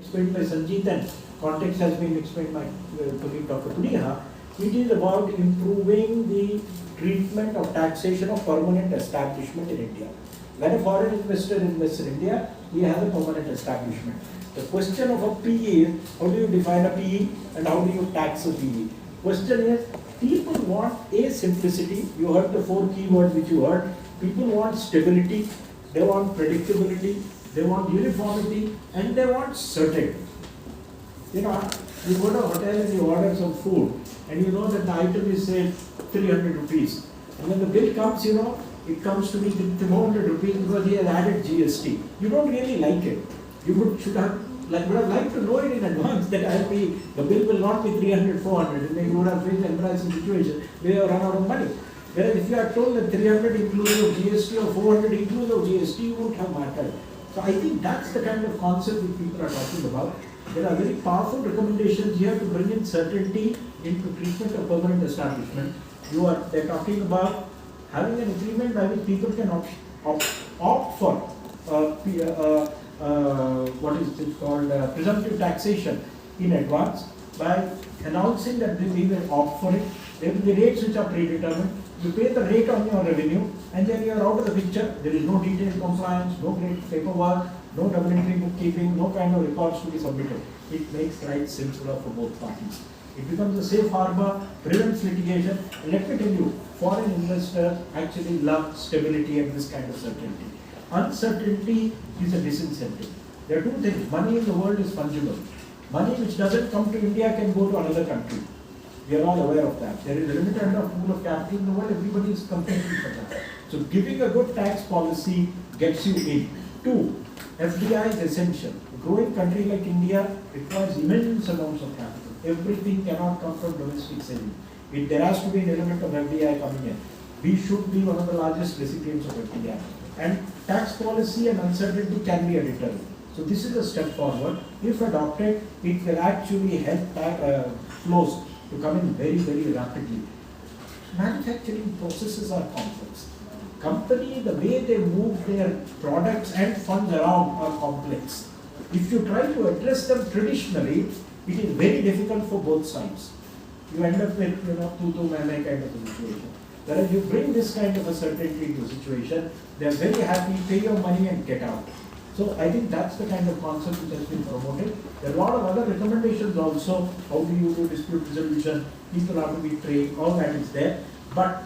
explained by Sanjeev and context has been explained by colleague Dr. Puneha. It is about improving the treatment of taxation of permanent establishment in India. When a foreign investor invests in India, he has a permanent establishment. The question of a PE is, how do you define a PE and how do you tax a PE? Question is, people want a simplicity. You heard the 4 keywords which you heard. People want stability, they want predictability, they want uniformity, and they want certainty. You know, you go to a hotel and you order some food, and you know that the item is say 300 rupees. And when the bill comes, you know, it comes to be 400 rupees because he has added GST. You don't really like it. You would have liked to know it in advance that the bill will not be 300, 400, and then you would have faced the embarrassing situation where you run out of money. Whereas if you are told that 300 inclusive of GST or 400 inclusive of GST, you won't have mattered. So I think that's the kind of concept that people are talking about. There are very powerful recommendations here to bring in certainty into treatment of permanent establishment. They're talking about having an agreement by which people can opt for what is it called presumptive taxation in advance by announcing that we will opt for it. There will be rates which are predetermined. You pay the rate on your revenue and then you are out of the picture. There is no detailed compliance, no great paperwork, no double entry bookkeeping, no kind of records to be submitted. It makes life simpler for both parties. It becomes a safe harbor, prevents litigation. And let me tell you, foreign investors actually love stability and this kind of certainty. Uncertainty is a disincentive. There are 2 things. Money in the world is fungible. Money which doesn't come to India can go to another country. We are all aware of that. There is a limited enough pool of capital in the world, everybody is competing for that. So giving a good tax policy gets you in. 2, FDI is essential. A growing country like India requires immense amounts of capital. Everything cannot come from domestic saving. There has to be an element of FDI coming in. We should be one of the largest recipients of FDI. And tax policy and uncertainty can be a deterrent. So this is a step forward. If adopted, it will actually help flows to come in very, very rapidly. Manufacturing processes are complex. Company, the way they move their products and funds around are complex. If you try to address them traditionally, it is very difficult for both sides. You end up with, tu main kind of a situation. Whereas you bring this kind of a certainty into a situation, they are very happy, pay your money and get out. So I think that's the kind of concept which has been promoted. There are a lot of other recommendations also. How do you do dispute resolution? People have to be trained, all that is there. But